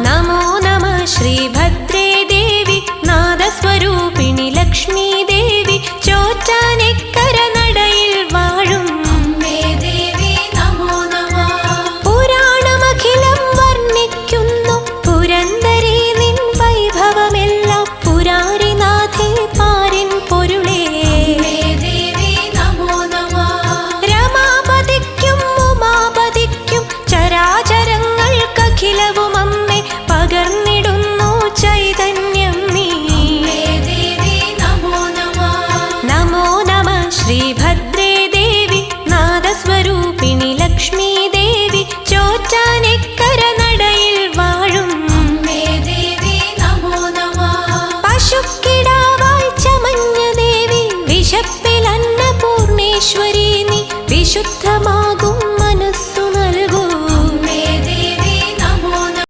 നമോ നമഃ ശ്രീഭദ്രേ ദേവി നാദസ്വരൂപിണി ലക്ഷ്മീ ദേവി ചോറ്റാനിക്കര നടയിൽ വാഴും അമ്മേ ദേവി നമോ നമഃ. പുരാണമഖിലം വർണ്ണിക്കുന്നു പുരന്ദരി നിൻ വൈഭവമെല്ലാം പുരാരിനാഥേ പാരിൻ പൊരുളേ അമ്മേ ദേവി നമോ നമഃ. രമാപതിക്കും ഉമാപതിക്കും ചരാചരങ്ങൾക്കഖിലവും അമ്മേ പകർന്നു